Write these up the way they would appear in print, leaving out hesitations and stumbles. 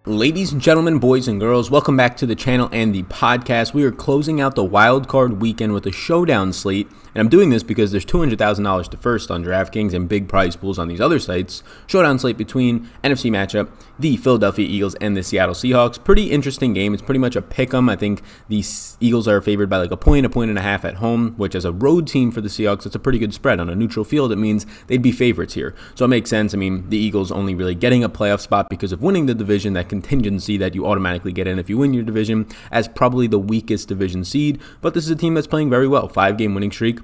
Ladies and gentlemen, boys and girls, welcome back to the channel and the podcast. We are closing out the wild card weekend with a showdown slate, and I'm doing this because there's $200,000 to first on DraftKings and big prize pools on these other sites. Showdown slate between NFC matchup, the Philadelphia Eagles and the Seattle Seahawks. Pretty interesting game. It's pretty much a pick 'em. I think the Eagles are favored by like a point and a half at home, which as a road team for the Seahawks, it's a pretty good spread. On a neutral field, it means they'd be favorites here. So it makes sense. I mean, the Eagles only really getting a playoff spot because of winning the division, that contingency that you automatically get in if you win your division, as probably the weakest division seed. But this is a team that's playing very well. 5-game winning streak.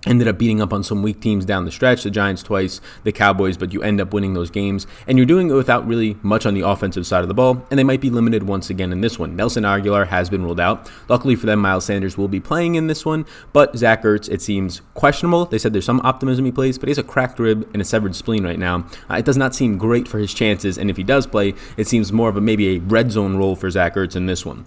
Ended up beating up on some weak teams down the stretch, the Giants twice, the Cowboys, but you end up winning those games. And you're doing it without really much on the offensive side of the ball, and they might be limited once again in this one. Nelson Agholor has been ruled out. Luckily for them, Miles Sanders will be playing in this one, but Zach Ertz, it seems questionable. They said there's some optimism he plays, but he has a cracked rib and a severed spleen right now. It does not seem great for his chances, and if he does play, it seems more of maybe a red zone role for Zach Ertz in this one.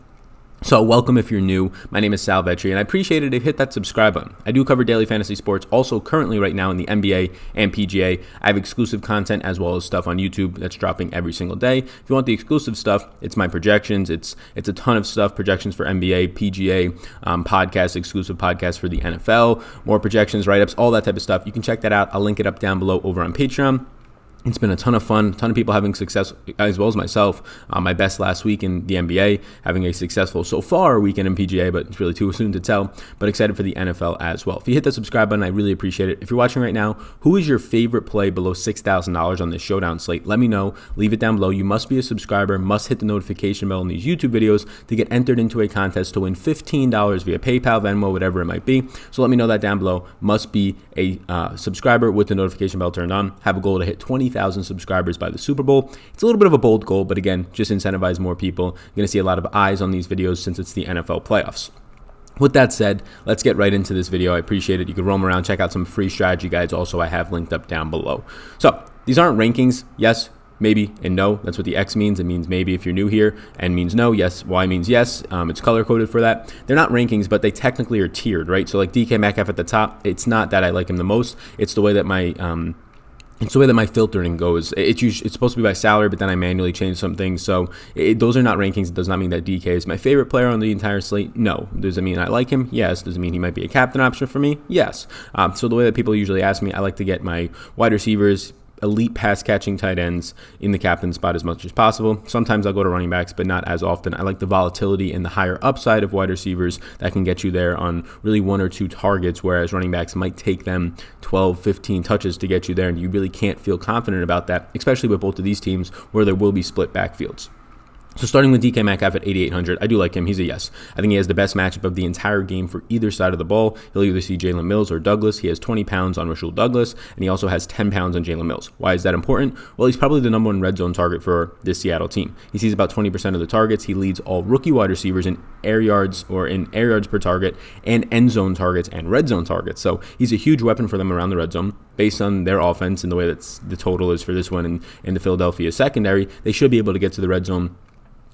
So welcome if you're new. My name is Sal Vetri, and I appreciate it if you hit that subscribe button. I do cover daily fantasy sports, also currently right now in the NBA and PGA. I have exclusive content as well as stuff on YouTube that's dropping every single day. If you want the exclusive stuff, it's my projections. It's a ton of stuff, projections for NBA, PGA, podcasts, exclusive podcasts for the NFL, more projections, write-ups, all that type of stuff. You can check that out. I'll link it up down below over on Patreon. It's been a ton of fun, a ton of people having success, as well as myself. My best last week in the NBA, having a successful so far weekend in PGA, but it's really too soon to tell. But excited for the NFL as well. If you hit that subscribe button, I really appreciate it. If you're watching right now, who is your favorite play below $6,000 on this showdown slate? Let me know. Leave it down below. You must be a subscriber, must hit the notification bell on these YouTube videos to get entered into a contest to win $15 via PayPal, Venmo, whatever it might be. So let me know that down below. Must be a subscriber with the notification bell turned on. Have a goal to hit 20,000 subscribers by the Super Bowl. It's a little bit of a bold goal, but again, just incentivize more people. You're going to see a lot of eyes on these videos since it's the NFL playoffs. With that said, let's get right into this video. I appreciate it. You can roam around, check out some free strategy guides also I have linked up down below. So these aren't rankings. Yes, maybe, and no. That's what the X means. It means maybe if you're new here, and means no. Yes, Y means yes. It's color-coded for that. They're not rankings, but they technically are tiered, right? So like DK Metcalf at the top, it's not that I like him the most. It's the way that my filtering goes. It's supposed to be by salary, but then I manually change some things. So those are not rankings. It does not mean that DK is my favorite player on the entire slate. No. Does it mean I like him? Yes. Does it mean he might be a captain option for me? Yes. So the way that people usually ask me, I like to get my wide receivers, elite pass catching tight ends in the captain spot as much as possible. Sometimes I'll go to running backs, but not as often. I like the volatility and the higher upside of wide receivers that can get you there on really one or two targets, whereas running backs might take them 12, 15 touches to get you there, and you really can't feel confident about that, especially with both of these teams where there will be split backfields. So starting with DK Metcalf at 8,800, I do like him. He's a yes. I think he has the best matchup of the entire game for either side of the ball. He'll either see Jalen Mills or Douglas. He has 20 pounds on Rasul Douglas, and he also has 10 pounds on Jalen Mills. Why is that important? Well, he's probably the number one red zone target for this Seattle team. He sees about 20% of the targets. He leads all rookie wide receivers in air yards per target and end zone targets and red zone targets. So he's a huge weapon for them around the red zone. Based on their offense and the way that the total is for this one in the Philadelphia secondary, they should be able to get to the red zone,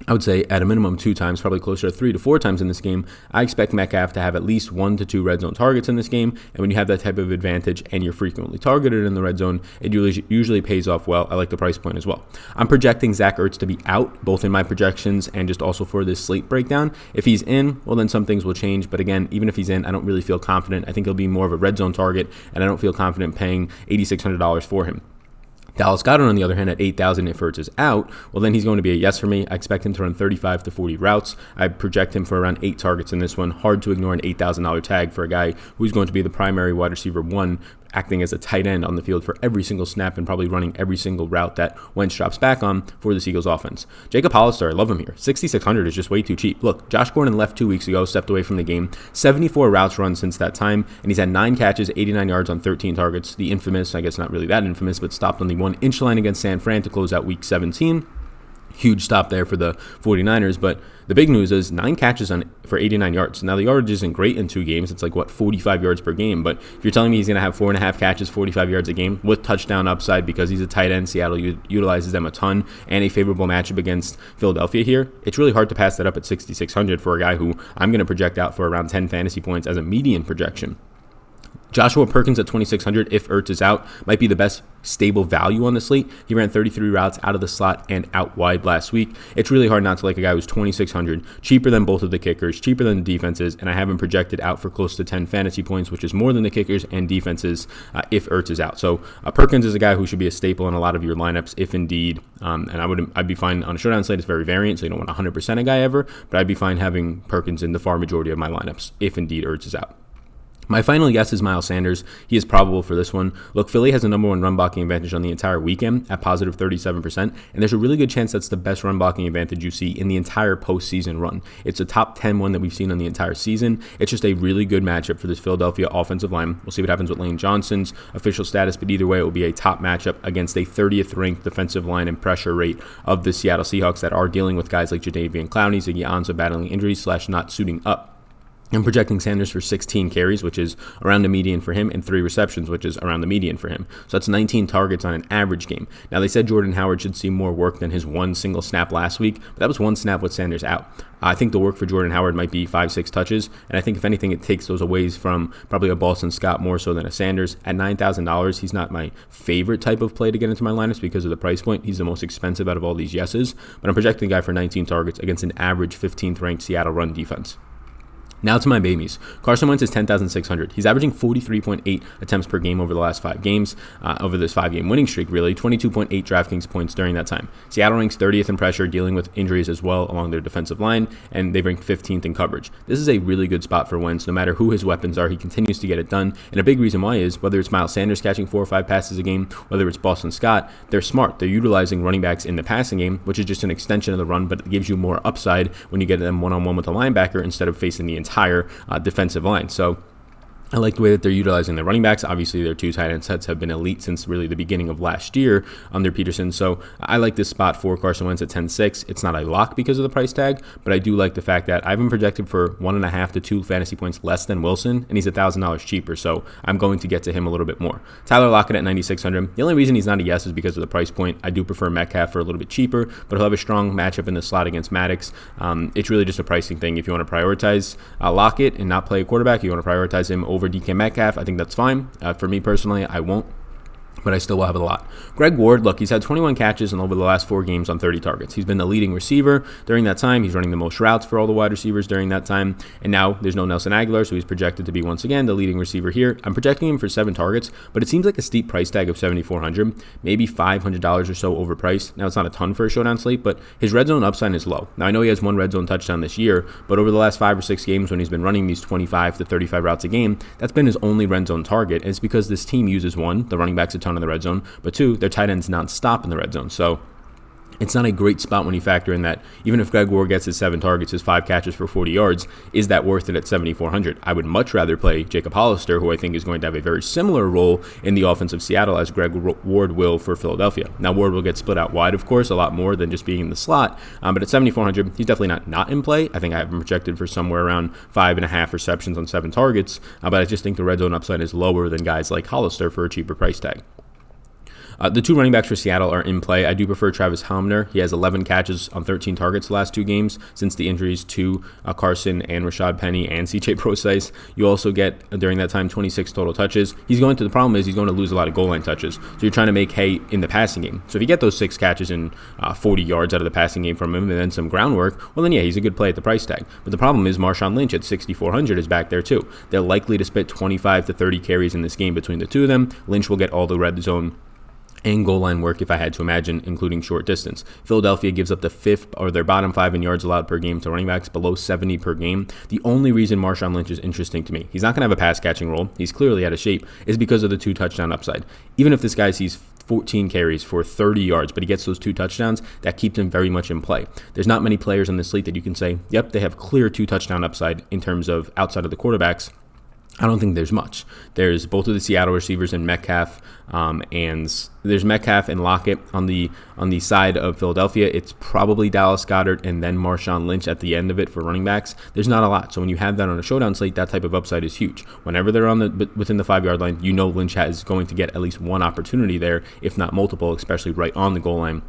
I would say at a minimum 2 times, probably closer to 3 to 4 times in this game. I expect Metcalf to have at least 1 to 2 red zone targets in this game. And when you have that type of advantage and you're frequently targeted in the red zone, it usually pays off well. I like the price point as well. I'm projecting Zach Ertz to be out, both in my projections and just also for this slate breakdown. If he's in, well, then some things will change. But again, even if he's in, I don't really feel confident. I think he'll be more of a red zone target, and I don't feel confident paying $8,600 for him. Dallas Goedert, on the other hand, at 8,000, if Ertz is out, well, then he's going to be a yes for me. I expect him to run 35 to 40 routes. I project him for around 8 targets in this one. Hard to ignore an $8,000 tag for a guy who's going to be the primary wide receiver one, acting as a tight end on the field for every single snap and probably running every single route that Wentz drops back on for the Eagles offense. Jacob Hollister, I love him here. 6,600 is just way too cheap. Look, Josh Gordon left 2 weeks ago, stepped away from the game. 74 routes run since that time, and he's had 9 catches, 89 yards on 13 targets. The infamous, I guess not really that infamous, but stopped on the 1-inch line against San Fran to close out week 17. Huge stop there for the 49ers, but the big news is 9 catches for 89 yards. Now, the yardage isn't great in 2 games. It's like, 45 yards per game, but if you're telling me he's going to have 4.5 catches, 45 yards a game with touchdown upside because he's a tight end, Seattle utilizes them a ton, and a favorable matchup against Philadelphia here, it's really hard to pass that up at 6,600 for a guy who I'm going to project out for around 10 fantasy points as a median projection. Joshua Perkins at 2,600, if Ertz is out, might be the best stable value on the slate. He ran 33 routes out of the slot and out wide last week. It's really hard not to like a guy who's 2,600, cheaper than both of the kickers, cheaper than the defenses, and I have him projected out for close to 10 fantasy points, which is more than the kickers and defenses if Ertz is out. So Perkins is a guy who should be a staple in a lot of your lineups, if indeed, and I'd be fine on a showdown slate. It's very variant, so you don't want 100% a guy ever, but I'd be fine having Perkins in the far majority of my lineups, if indeed Ertz is out. My final guess is Miles Sanders. He is probable for this one. Look, Philly has the number one run blocking advantage on the entire weekend at positive 37%, and there's a really good chance that's the best run blocking advantage you see in the entire postseason run. It's a top 10 one that we've seen on the entire season. It's just a really good matchup for this Philadelphia offensive line. We'll see what happens with Lane Johnson's official status, but either way, it will be a top matchup against a 30th ranked defensive line and pressure rate of the Seattle Seahawks that are dealing with guys like Jadeveon Clowney, Ziggy Ansah battling injuries / not suiting up. I'm projecting Sanders for 16 carries, which is around the median for him, and 3 receptions, which is around the median for him. So that's 19 targets on an average game. Now, they said Jordan Howard should see more work than his one single snap last week, but that was one snap with Sanders out. I think the work for Jordan Howard might be 5-6 touches, and I think if anything, it takes those away from probably a Boston Scott more so than a Sanders. At $9,000, he's not my favorite type of play to get into my lineups because of the price point. He's the most expensive out of all these yeses, but I'm projecting the guy for 19 targets against an average 15th ranked Seattle run defense. Now to my babies. Carson Wentz is 10,600. He's averaging 43.8 attempts per game over the last 5 games, over this 5-game winning streak, really. 22.8 DraftKings points during that time. Seattle ranks 30th in pressure, dealing with injuries as well along their defensive line, and they rank 15th in coverage. This is a really good spot for Wentz. No matter who his weapons are, he continues to get it done. And a big reason why is, whether it's Miles Sanders catching 4 or 5 passes a game, whether it's Boston Scott, they're smart. They're utilizing running backs in the passing game, which is just an extension of the run, but it gives you more upside when you get them one-on-one with a linebacker instead of facing the entire defensive line. So I like the way that they're utilizing their running backs. Obviously, their 2 tight end sets have been elite since really the beginning of last year under Peterson. So I like this spot for Carson Wentz at 10-6. It's not a lock because of the price tag, but I do like the fact that I've been projected for 1.5 to 2 fantasy points less than Wilson, and he's $1,000 cheaper. So I'm going to get to him a little bit more. Tyler Lockett at 9,600. The only reason he's not a yes is because of the price point. I do prefer Metcalf for a little bit cheaper, but he'll have a strong matchup in the slot against Maddox. It's really just a pricing thing. If you want to prioritize Lockett and not play a quarterback, you want to prioritize him over DK Metcalf, I think that's fine. For me personally, I won't, but I still will have a lot. Greg Ward, look, he's had 21 catches and over the last 4 games on 30 targets. He's been the leading receiver during that time. He's running the most routes for all the wide receivers during that time. And now there's no Nelson Aguilar, so he's projected to be once again the leading receiver here. I'm projecting him for 7 targets, but it seems like a steep price tag of $7,400, maybe $500 or so overpriced. Now, it's not a ton for a showdown slate, but his red zone upside is low. Now, I know he has 1 red zone touchdown this year, but over the last 5 or 6 games when he's been running these 25 to 35 routes a game, that's been his only red zone target. And it's because this team uses, 1, the running backs a ton in the red zone, but 2, their tight ends nonstop in the red zone. So it's not a great spot when you factor in that even if Greg Ward gets his 7 targets, his 5 catches for 40 yards, is that worth it at $7,400? I would much rather play Jacob Hollister, who I think is going to have a very similar role in the offense of Seattle as Greg Ward will for Philadelphia. Now, Ward will get split out wide, of course, a lot more than just being in the slot, but at $7,400, he's definitely not in play. I think I have him projected for somewhere around 5.5 receptions on 7 targets, but I just think the red zone upside is lower than guys like Hollister for a cheaper price tag. The 2 running backs for Seattle are in play. I do prefer Travis Homner. He has 11 catches on 13 targets the last 2 games since the injuries to Carson and Rashad Penny and CJ Prosise. You also get, during that time, 26 total touches. The problem is he's going to lose a lot of goal line touches. So you're trying to make hay in the passing game. So if you get those 6 catches and 40 yards out of the passing game from him and then some groundwork, well then yeah, he's a good play at the price tag. But the problem is Marshawn Lynch at $6,400 is back there too. They're likely to split 25 to 30 carries in this game between the 2 of them. Lynch will get all the red zone and goal line work, if I had to imagine, including short distance. Philadelphia gives up the 5th or their bottom 5 in yards allowed per game to running backs below 70 per game. The only reason Marshawn Lynch is interesting to me, he's not going to have a pass catching role, he's clearly out of shape, is because of the 2 touchdown upside. Even if this guy sees 14 carries for 30 yards, but he gets those 2 touchdowns, that keeps him very much in play. There's not many players on this slate that you can say, yep, they have clear 2 touchdown upside in terms of outside of the quarterbacks. I don't think there's much. There's both of the Seattle receivers and Metcalf, and there's Metcalf and Lockett on the side of Philadelphia. It's probably Dallas Goedert and then Marshawn Lynch at the end of it for running backs. There's not a lot. So when you have that on a showdown slate, that type of upside is huge. Whenever they're within the 5-yard line, you know Lynch is going to get at least one opportunity there, if not multiple, especially right on the goal line.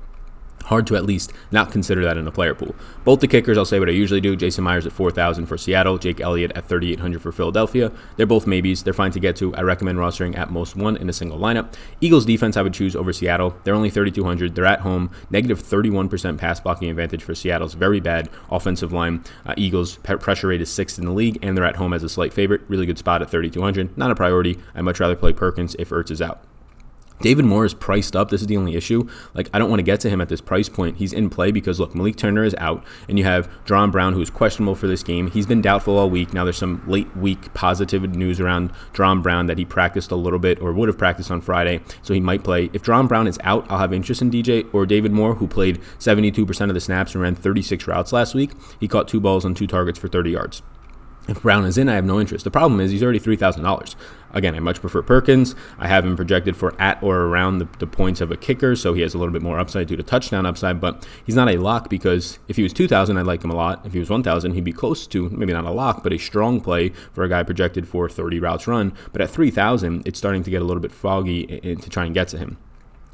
hard to at least not consider that in a player pool. Both the kickers, I'll say what I usually do. Jason Myers at 4,000 for Seattle, Jake Elliott at 3,800 for Philadelphia. They're both maybes. They're fine to get to. I recommend rostering at most one in a single lineup. Eagles defense I would choose over Seattle. They're only 3,200. They're at home. Negative 31% pass blocking advantage for Seattle's very bad offensive line. Eagles pressure rate is 6th in the league, and they're at home as a slight favorite. Really good spot at 3,200. Not a priority. I'd much rather play Perkins if Ertz is out. David Moore is priced up. This is the only issue. I don't want to get to him at this price point. He's in play because, look, Malik Turner is out, and you have Dron Brown, who is questionable for this game. He's been doubtful all week. Now there's some late week positive news around Dron Brown that he practiced a little bit or would have practiced on Friday, so he might play. If Dron Brown is out, I'll have interest in DJ or David Moore, who played 72% of the snaps and ran 36 routes last week. He caught 2 balls on 2 targets for 30 yards. If Brown is in, I have no interest. The problem is he's already $3,000. Again, I much prefer Perkins. I have him projected for at or around the points of a kicker, so he has a little bit more upside due to touchdown upside, but he's not a lock because if he was 2,000, I'd like him a lot. If he was 1,000, he'd be close to, maybe not a lock, but a strong play for a guy projected for 30 routes run. But at 3,000, it's starting to get a little bit foggy to try and get to him.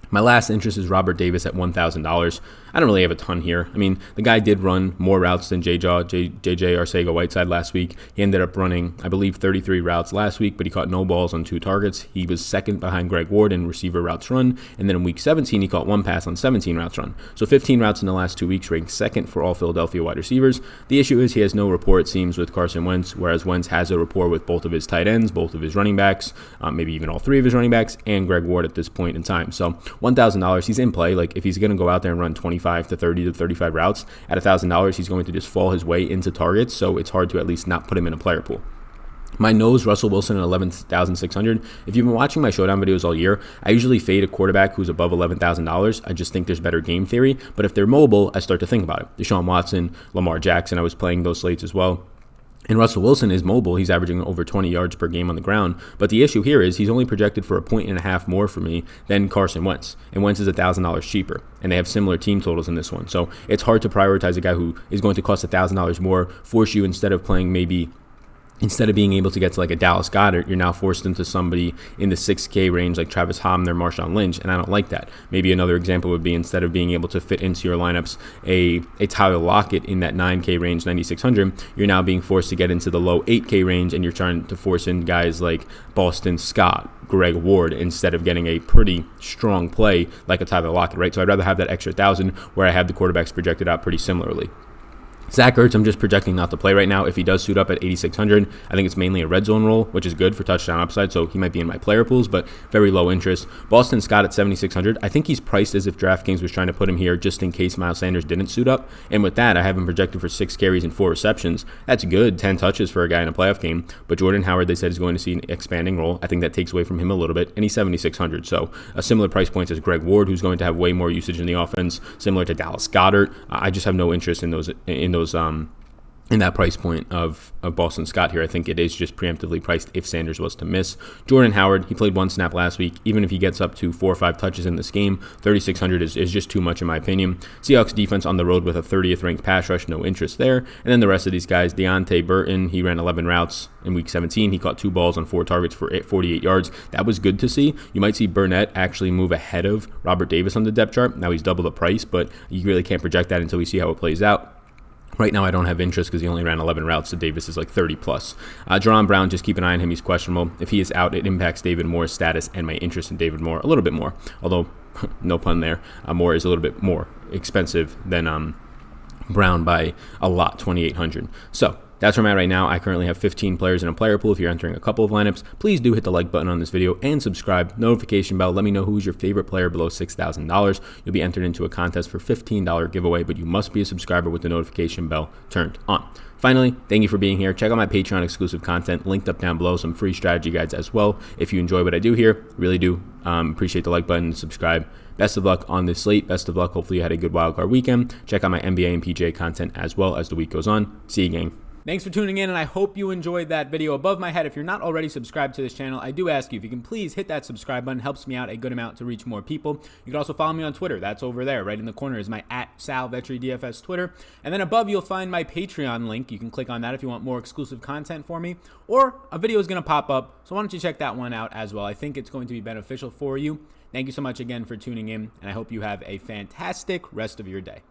My last interest is Robert Davis at $1,000. I don't really have a ton here. I mean, the guy did run more routes than JJ Arcega-Whiteside last week. He ended up running, I believe, 33 routes last week, but he caught no balls on 2 targets. He was second behind Greg Ward in receiver routes run, and then in week 17, he caught 1 pass on 17 routes run. So 15 routes in the last 2 weeks, ranked second for all Philadelphia wide receivers. The issue is he has no rapport, it seems, with Carson Wentz, whereas Wentz has a rapport with both of his tight ends, both of his running backs, maybe even all 3 of his running backs, and Greg Ward at this point in time. So $1,000, he's in play. If he's going to go out there and run 25 to 30 to 35 routes at $1,000, he's going to just fall his way into targets, so it's hard to at least not put him in a player pool. My nose, Russell Wilson at 11,600. If you've been watching my Showdown videos all year, I usually fade a quarterback who's above $11,000. I just think there's better game theory, but if they're mobile, I start to think about it. Deshaun Watson, Lamar Jackson, I was playing those slates as well. And Russell Wilson is mobile. He's averaging over 20 yards per game on the ground. But the issue here is he's only projected for 1.5 points more for me than Carson Wentz. And Wentz is $1,000 cheaper. And they have similar team totals in this one. So it's hard to prioritize a guy who is going to cost $1,000 more, force you instead of being able to get to a Dallas Goedert, you're now forced into somebody in the 6K range like Travis Hoffman or Marshawn Lynch, and I don't like that. Maybe another example would be instead of being able to fit into your lineups a Tyler Lockett in that 9K range, 9,600, you're now being forced to get into the low 8K range, and you're trying to force in guys like Boston Scott, Greg Ward, instead of getting a pretty strong play like a Tyler Lockett, right? So I'd rather have that extra 1,000 where I have the quarterbacks projected out pretty similarly. Zach Ertz, I'm just projecting not to play right now. If he does suit up at 8,600, I think it's mainly a red zone role, which is good for touchdown upside, so he might be in my player pools, but very low interest. Boston Scott at 7,600. I think he's priced as if DraftKings was trying to put him here just in case Miles Sanders didn't suit up, and with that, I have him projected for 6 carries and 4 receptions. That's good, 10 touches for a guy in a playoff game, but Jordan Howard, they said, is going to see an expanding role. I think that takes away from him a little bit, and he's 7,600, so a similar price point as Greg Ward, who's going to have way more usage in the offense, similar to Dallas Goedert. I just have no interest in that price point of Boston Scott here. I think it is just preemptively priced if Sanders was to miss. Jordan Howard, he played 1 snap last week. Even if he gets up to 4 or 5 touches in this game, 3,600 is just too much in my opinion. Seahawks defense on the road with a 30th ranked pass rush, no interest there. And then the rest of these guys, Deontay Burton, he ran 11 routes in week 17. He caught 2 balls on 4 targets for 48 yards. That was good to see. You might see Burnett actually move ahead of Robert Davis on the depth chart. Now he's double the price, but you really can't project that until we see how it plays out. Right now, I don't have interest because he only ran 11 routes, so Davis is 30 plus. Jerron Brown, just keep an eye on him. He's questionable. If he is out, it impacts David Moore's status and my interest in David Moore a little bit more. Although, no pun there, Moore is a little bit more expensive than Brown by a lot, 2,800. So that's where I'm at right now. I currently have 15 players in a player pool. If you're entering a couple of lineups, please do hit the like button on this video and subscribe. Notification bell. Let me know who's your favorite player below $6,000. You'll be entered into a contest for $15 giveaway, but you must be a subscriber with the notification bell turned on. Finally, thank you for being here. Check out my Patreon exclusive content linked up down below, some free strategy guides as well. If you enjoy what I do here, really do appreciate the like button and subscribe. Best of luck on this slate. Best of luck. Hopefully you had a good wildcard weekend. Check out my NBA and PGA content as well as the week goes on. See you, gang. Thanks for tuning in, and I hope you enjoyed that video. Above my head, if you're not already subscribed to this channel, I do ask you if you can please hit that subscribe button. It helps me out a good amount to reach more people. You can also follow me on Twitter. That's over there. Right in the corner is my @SalVetriDFS Twitter. And then above, you'll find my Patreon link. You can click on that if you want more exclusive content for me. Or a video is going to pop up, so why don't you check that one out as well. I think it's going to be beneficial for you. Thank you so much again for tuning in, and I hope you have a fantastic rest of your day.